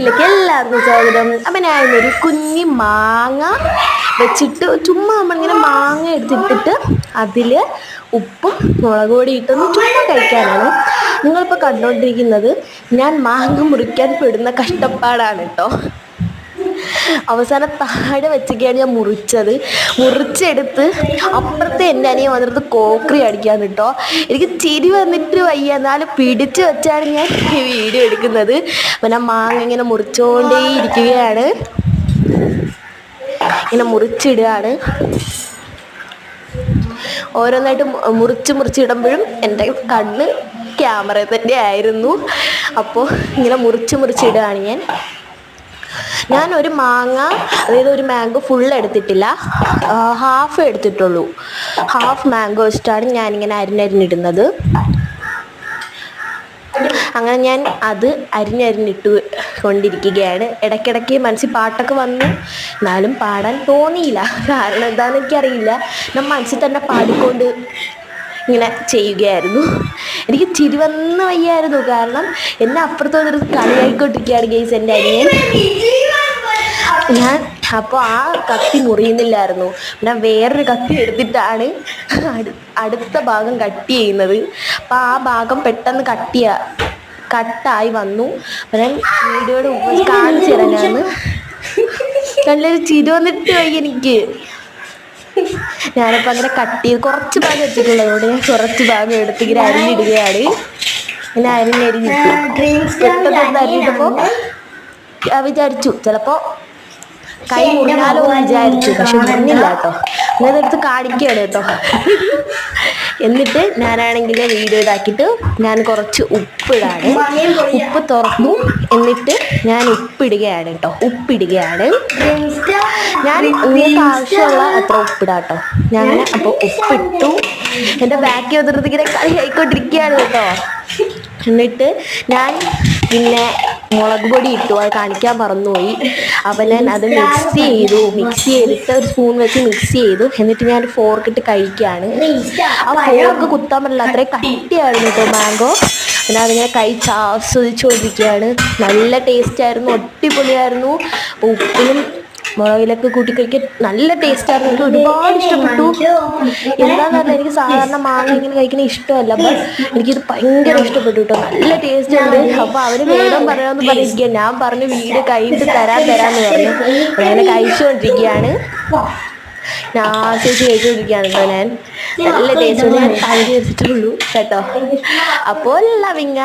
വീട്ടിലേക്ക് എല്ലാവർക്കും സ്വാഗതം. അപ്പം ഞാൻ ഇന്നൊരു കുഞ്ഞി മാങ്ങ വെച്ചിട്ട് ചുമ്മാ നമ്മളിങ്ങനെ മാങ്ങ എടുത്തിട്ടിട്ട് അതിൽ ഉപ്പും മുളക് പൊടി ഇട്ടൊന്ന് ചുമ്മാ കഴിക്കാനാണ് നിങ്ങളിപ്പോൾ കണ്ടുകൊണ്ടിരിക്കുന്നത്. ഞാൻ മാങ്ങ മുറിക്കാൻ പെടുന്ന കഷ്ടപ്പാടാണ് കേട്ടോ. അവസാനം താഴെ വെച്ചൊക്കെയാണ് ഞാൻ മുറിച്ചെടുത്ത് അപ്പുറത്തെ എൻ്റെ അനിയൻ വന്നിട്ട് കോക്രി അടിക്കാൻ കേട്ടോ. എനിക്ക് ചിരി വന്നിട്ട് വയ്യ, എന്നാലും പിടിച്ച് വെച്ചാണ് ഞാൻ ഈ വീഡിയോ എടുക്കുന്നത്. അപ്പം ഞാൻ മാങ്ങ ഇങ്ങനെ മുറിച്ചുകൊണ്ടേ ഇരിക്കുകയാണ്, ഇങ്ങനെ മുറിച്ചിടുകയാണ്. ഓരോന്നായിട്ട് മുറിച്ചിടുമ്പോഴും എൻ്റെ കണ്ണ് ക്യാമറ തന്നെ ആയിരുന്നു. അപ്പോൾ ഇങ്ങനെ മുറിച്ചിടുകയാണ് ഞാൻ ഒരു മാങ്ങ, അതായത് ഒരു മാംഗോ ഫുൾ എടുത്തിട്ടില്ല, ഹാഫ് എടുത്തിട്ടുള്ളൂ. ഹാഫ് മാംഗോ വെച്ചിട്ടാണ് ഞാനിങ്ങനെ അരിഞ്ഞിടുന്നത്. അങ്ങനെ ഞാൻ അത് അരിഞ്ഞിട്ട് കൊണ്ടിരിക്കുകയാണ്. ഇടയ്ക്കിടയ്ക്ക് മനസ്സിൽ പാട്ടൊക്കെ വന്നു, എന്നാലും പാടാൻ തോന്നിയില്ല. കാരണം എന്താണെന്ന് എനിക്കറിയില്ല. ഞാൻ മനസ്സിൽ തന്നെ പാടിക്കൊണ്ട് ഇങ്ങനെ ചെയ്യുകയായിരുന്നു. എനിക്ക് ചിരി വന്ന് വയ്യായിരുന്നു, കാരണം എന്നെ അപ്പുറത്ത് വന്നിട്ട് കളിയായിക്കൊണ്ടിരിക്കുകയാണ് ഗെയ്സ് എൻ്റെ അനിയൻ. ഞാൻ അപ്പോൾ ആ കത്തി മുറിയുന്നില്ലായിരുന്നു. ഞാൻ വേറൊരു കത്തി എടുത്തിട്ടാണ് അടുത്ത ഭാഗം കട്ട് ചെയ്യുന്നത്. അപ്പോൾ ആ ഭാഗം പെട്ടെന്ന് കട്ടായി വന്നു. അപ്പം ഞാൻ വീഡിയോയുടെ കാണിച്ചു തരാം. ഞാൻ നല്ലൊരു ചിരി വന്നിട്ട് വയ്യ എനിക്ക്. ഞാനിപ്പോൾ അങ്ങനെ കട്ട് ചെയ്ത് കുറച്ച് ഭാഗം എടുത്തിട്ടുള്ളത് കൊണ്ട് ഞാൻ കുറച്ച് ഭാഗം എടുത്ത് ഇങ്ങനെ അരിഞ്ഞിടുകയാണ്. ഇങ്ങനെ അരിഞ്ഞിട്ട് പെട്ടെന്ന് അരിഞ്ഞിട്ടപ്പോൾ വിചാരിച്ചു ചിലപ്പോൾ കൈ മുറിഞ്ഞാലോ എന്ന് വിചാരിച്ചു, പക്ഷെ മുറിഞ്ഞില്ല കേട്ടോ. അങ്ങനെ എടുത്ത് കാണിക്കുകയാണ് കേട്ടോ. എന്നിട്ട് ഞാനാണെങ്കിൽ വീഡിയോ ഇതാക്കിയിട്ട് ഞാൻ കുറച്ച് ഉപ്പ് തുറന്നു. എന്നിട്ട് ഞാൻ ഉപ്പിടുകയാണ് കേട്ടോ. ഞാൻ നിങ്ങൾക്ക് ആവശ്യമുള്ള അത്ര ഉപ്പിടാം കേട്ടോ. ഞാൻ അപ്പോൾ ഉപ്പിട്ടു. എൻ്റെ ബാക്കി വന്നിട്ട് ഇങ്ങനെ കളി ആയിക്കൊണ്ടിരിക്കുകയാണ് കേട്ടോ. എന്നിട്ട് ഞാൻ പിന്നെ മുളക് പൊടി ഇട്ടു, അത് കാണിക്കാൻ മറന്നുപോയി. അപ്പം ഞാൻ അത് മിക്സ് ചെയ്തിട്ട് ഒരു സ്പൂൺ വെച്ച് മിക്സ് ചെയ്തു. എന്നിട്ട് ഞാൻ ഫോർക്കിട്ട് കഴിക്കുകയാണ്. ആ ഫോർക്ക് കുത്താൻ പറ്റില്ല, അത്രയും കട്ടിയായിരുന്നു കേട്ടോ മാംഗോ. പിന്നെ അതിങ്ങനെ കഴിച്ച് ആസ്വദിച്ചുകൊണ്ടിരിക്കുകയാണ്. നല്ല ടേസ്റ്റായിരുന്നു, അടിപൊളിയായിരുന്നു. ഉപ്പിനും മുളകിലൊക്കെ കൂട്ടി കഴിക്കാൻ നല്ല ടേസ്റ്റായിരുന്നു. എനിക്ക് ഒരുപാട് ഇഷ്ടപ്പെട്ടു. എന്താണെന്ന് പറഞ്ഞാൽ എനിക്ക് സാധാരണ മാങ്ങ ഇങ്ങനെ കഴിക്കുന്ന ഇഷ്ടമല്ല, അപ്പം എനിക്കിത് ഭയങ്കര ഇഷ്ടപ്പെട്ടു കേട്ടോ. നല്ല ടേസ്റ്റ് ഉണ്ട്. അപ്പോൾ അവർ വേണം പറയാമെന്ന് പറഞ്ഞിരിക്കുക. ഞാൻ പറഞ്ഞു വീട് കഴിഞ്ഞിട്ട് തരാമെന്ന് പറഞ്ഞു. അങ്ങനെ കഴിച്ചുകൊണ്ടിരിക്കുകയാണ്. ഞാൻ ആസ്വദിച്ച് കഴിച്ചുകൊണ്ടിരിക്കുകയാണ് കേട്ടോ. ഞാൻ നല്ല ടേസ്റ്റ് ഉണ്ട്. ഞാൻ കഴിച്ചിട്ടുള്ളൂ കേട്ടോ. അപ്പോൾ ലവിങ്